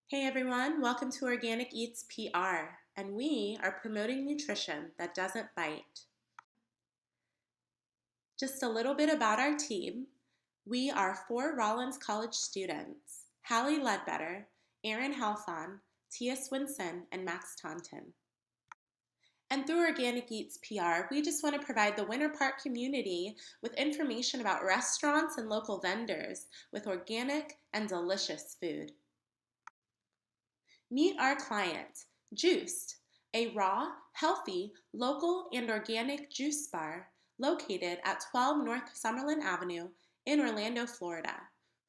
Hey everyone, welcome to Organic Eats PR, and we are promoting nutrition that doesn't bite. Just a little bit about our team. We are 4 Rollins College students, Hallie Ledbetter, Aaron Halfon, Tia Swinson, and Max Taunton. And through Organic Eats PR, we just want to provide the Winter Park community with information about restaurants and local vendors with organic and delicious food. Meet our client, Juiced, a raw, healthy, local, and organic juice bar located at 12 North Summerlin Avenue in Orlando, Florida,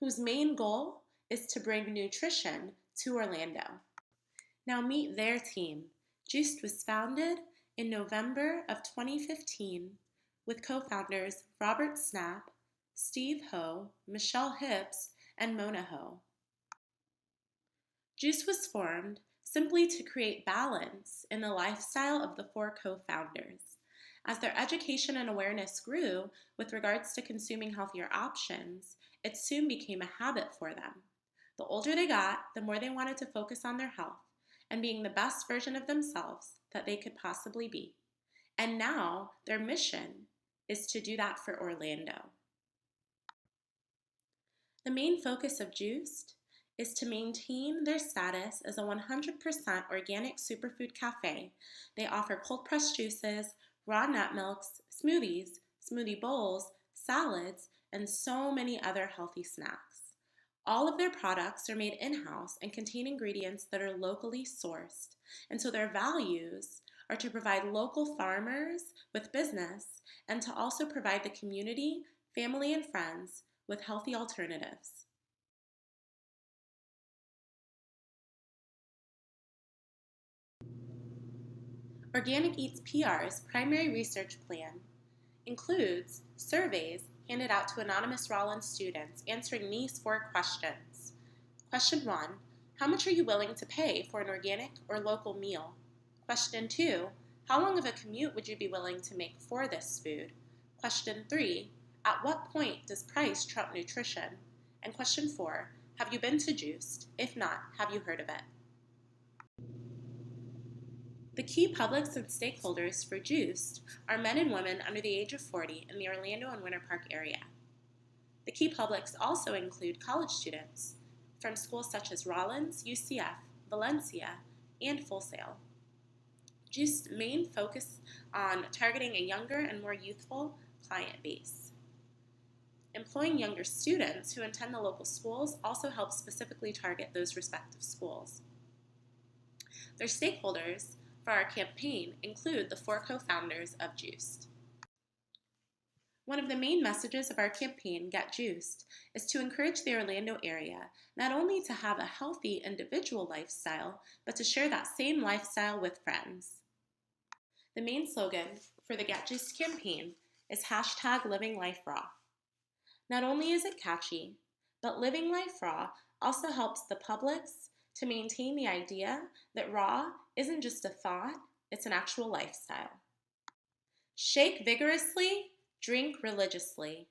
whose main goal is to bring nutrition to Orlando. Now meet their team. Juiced was founded in November of 2015 with co-founders Robert Snap, Steve Ho, Michelle Hibbs, and Mona Ho. Juice was formed simply to create balance in the lifestyle of the 4 co-founders. As their education and awareness grew with regards to consuming healthier options, it soon became a habit for them. The older they got, the more they wanted to focus on their health and being the best version of themselves that they could possibly be. And now their mission is to do that for Orlando. The main focus of Juiced is to maintain their status as a 100% organic superfood cafe. They offer cold-pressed juices, raw nut milks, smoothies, smoothie bowls, salads, and so many other healthy snacks. All of their products are made in-house and contain ingredients that are locally sourced, and so their values are to provide local farmers with business and to also provide the community, family, and friends with healthy alternatives. Organic Eats PR's primary research plan includes surveys handed out to anonymous Rollins students answering these 4 questions. Question 1, how much are you willing to pay for an organic or local meal? Question 2, how long of a commute would you be willing to make for this food? Question 3, at what point does price trump nutrition? And question 4, have you been to Juiced? If not, have you heard of it? The key publics and stakeholders for Juiced are men and women under the age of 40 in the Orlando and Winter Park area. The key publics also include college students from schools such as Rollins, UCF, Valencia, and Full Sail. Juiced's main focus on targeting a younger and more youthful client base. Employing younger students who attend the local schools also helps specifically target those respective schools. Their stakeholders for our campaign include the 4 co-founders of Juiced. One of the main messages of our campaign, Get Juiced, is to encourage the Orlando area not only to have a healthy individual lifestyle, but to share that same lifestyle with friends. The main slogan for the Get Juiced campaign is #LivingLifeRaw. Not only is it catchy, but Living Life Raw also helps the publics to maintain the idea that raw isn't just a thought, it's an actual lifestyle. Shake vigorously, drink religiously.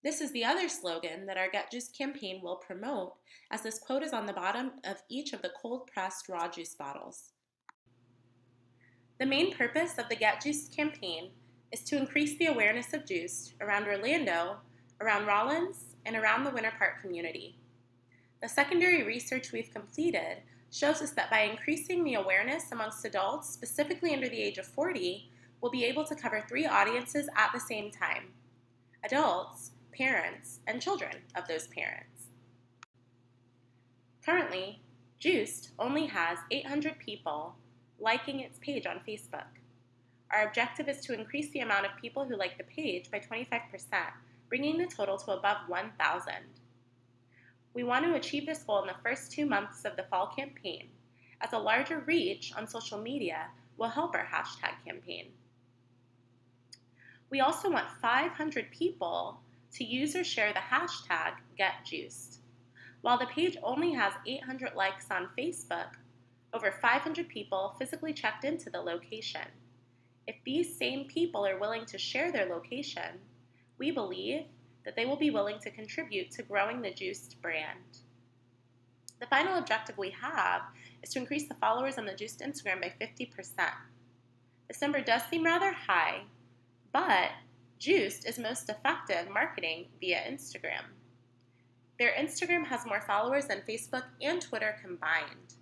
This is the other slogan that our Get Juiced campaign will promote, as this quote is on the bottom of each of the cold-pressed raw juice bottles. The main purpose of the Get Juiced campaign is to increase the awareness of Juiced around Orlando, around Rollins, and around the Winter Park community. The secondary research we've completed shows us that by increasing the awareness amongst adults, specifically under the age of 40, we'll be able to cover 3 audiences at the same time: adults, parents, and children of those parents. Currently, Juiced only has 800 people liking its page on Facebook. Our objective is to increase the amount of people who like the page by 25%, bringing the total to above 1,000. We want to achieve this goal in the first 2 months of the fall campaign, as a larger reach on social media will help our #campaign. We also want 500 people to use or share the #GetJuiced. While the page only has 800 likes on Facebook, over 500 people physically checked into the location. If these same people are willing to share their location, we believe that they will be willing to contribute to growing the Juiced brand. The final objective we have is to increase the followers on the Juiced Instagram by 50%. This number does seem rather high, but Juiced is most effective marketing via Instagram. Their Instagram has more followers than Facebook and Twitter combined.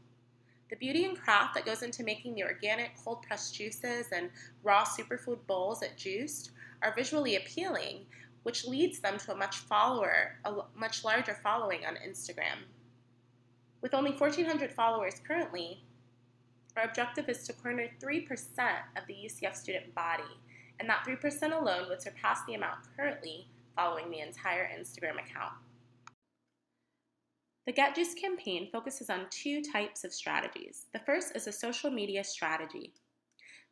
The beauty and craft that goes into making the organic cold-pressed juices and raw superfood bowls at Juiced are visually appealing, which leads them to a much larger following on Instagram. With only 1,400 followers currently, our objective is to corner 3% of the UCF student body, and that 3% alone would surpass the amount currently following the entire Instagram account. The Get Juiced campaign focuses on two types of strategies. The first is a social media strategy.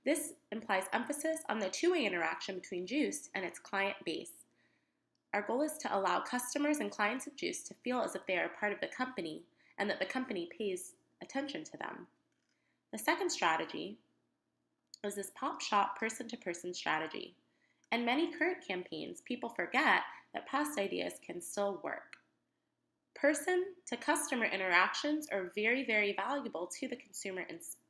This implies emphasis on the two-way interaction between Juiced and its client base. Our goal is to allow customers and clients of Juiced to feel as if they are a part of the company and that the company pays attention to them. The second strategy is this pop-shop person-to-person strategy. In many current campaigns, people forget that past ideas can still work. Person-to-customer interactions are very, very valuable to the consumer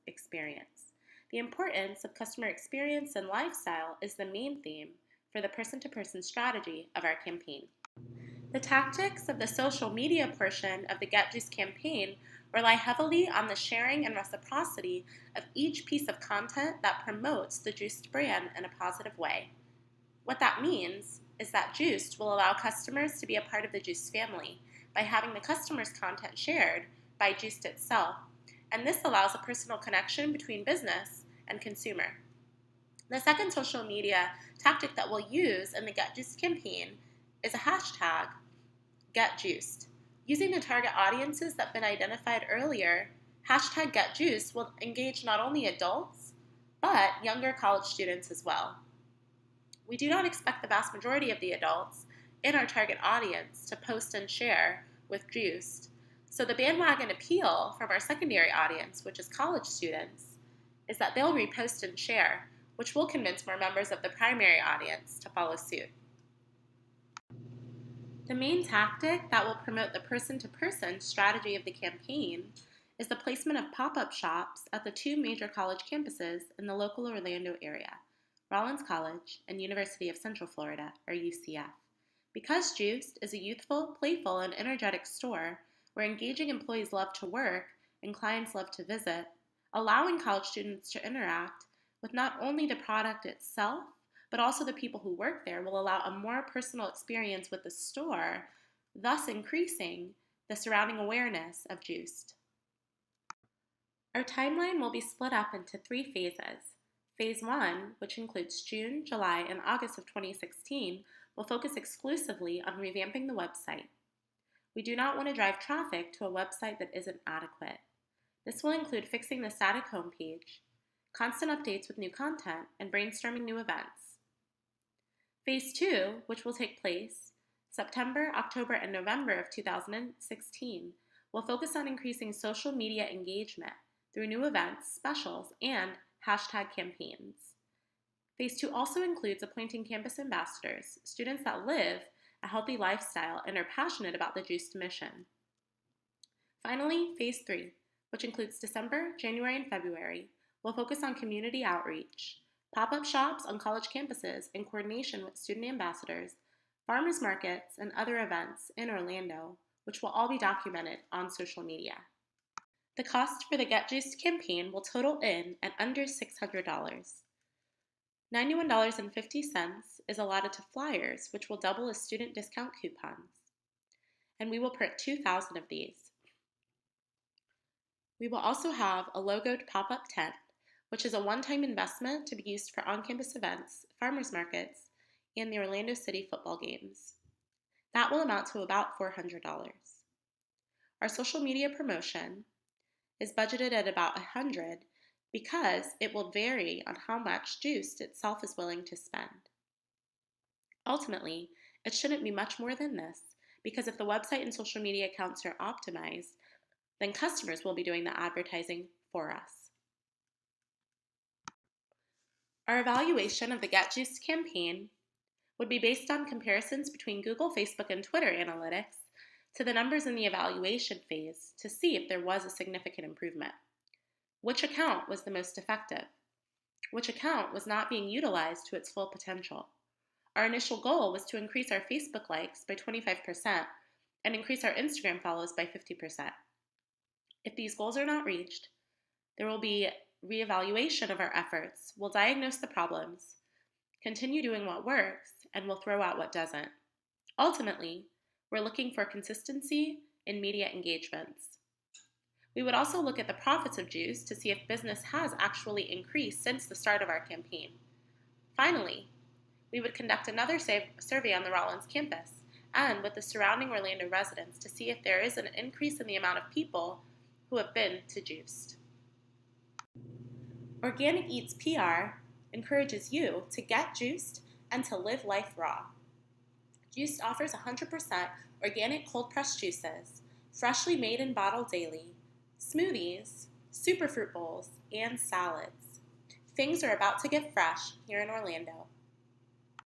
experience. The importance of customer experience and lifestyle is the main theme for the person-to-person strategy of our campaign. The tactics of the social media portion of the Get Juiced campaign rely heavily on the sharing and reciprocity of each piece of content that promotes the Juiced brand in a positive way. What that means is that Juiced will allow customers to be a part of the Juiced family by having the customer's content shared by Juiced itself, and this allows a personal connection between business and consumer. The second social media tactic that we'll use in the Get Juiced campaign is a hashtag, GetJuiced. Using the target audiences that have been identified earlier, hashtag GetJuiced will engage not only adults, but younger college students as well. We do not expect the vast majority of the adults in our target audience to post and share with Juiced, so the bandwagon appeal from our secondary audience, which is college students, is that they'll repost and share, which will convince more members of the primary audience to follow suit. The main tactic that will promote the person-to-person strategy of the campaign is the placement of pop-up shops at the two major college campuses in the local Orlando area, Rollins College and University of Central Florida, or UCF. Because Juiced is a youthful, playful, and energetic store where engaging employees love to work and clients love to visit, allowing college students to interact with not only the product itself, but also the people who work there will allow a more personal experience with the store, thus increasing the surrounding awareness of Juiced. Our timeline will be split up into 3 phases. Phase 1, which includes June, July, and August of 2016, will focus exclusively on revamping the website. We do not want to drive traffic to a website that isn't adequate. This will include fixing the static homepage, constant updates with new content, and brainstorming new events. Phase 2, which will take place September, October, and November of 2016, will focus on increasing social media engagement through new events, specials, and hashtag campaigns. Phase 2 also includes appointing campus ambassadors, students that live a healthy lifestyle and are passionate about the Juiced mission. Finally, Phase 3, which includes December, January, and February, will focus on community outreach, pop-up shops on college campuses in coordination with student ambassadors, farmers markets, and other events in Orlando, which will all be documented on social media. The cost for the Get Juiced campaign will total in at under $600. $91.50 is allotted to flyers, which will double as student discount coupons, and we will print 2,000 of these. We will also have a logoed pop-up tent, which is a one-time investment to be used for on-campus events, farmers markets, and the Orlando City football games. That will amount to about $400. Our social media promotion is budgeted at about $100 because it will vary on how much Juiced itself is willing to spend. Ultimately, it shouldn't be much more than this because if the website and social media accounts are optimized, then customers will be doing the advertising for us. Our evaluation of the Get Juiced campaign would be based on comparisons between Google, Facebook, and Twitter analytics to the numbers in the evaluation phase to see if there was a significant improvement. Which account was the most effective? Which account was not being utilized to its full potential? Our initial goal was to increase our Facebook likes by 25% and increase our Instagram follows by 50%. If these goals are not reached, there will be reevaluation of our efforts. We'll diagnose the problems, continue doing what works, and we'll throw out what doesn't. Ultimately, we're looking for consistency in media engagements. We would also look at the profits of juice to see if business has actually increased since the start of our campaign. Finally, we would conduct another survey on the Rollins campus and with the surrounding Orlando residents to see if there is an increase in the amount of people who have been to Juiced. OrganicEats PR encourages you to get juiced and to live life raw. Juiced offers 100% organic cold-pressed juices, freshly made and bottled daily, smoothies, superfruit bowls, and salads. Things are about to get fresh here in Orlando.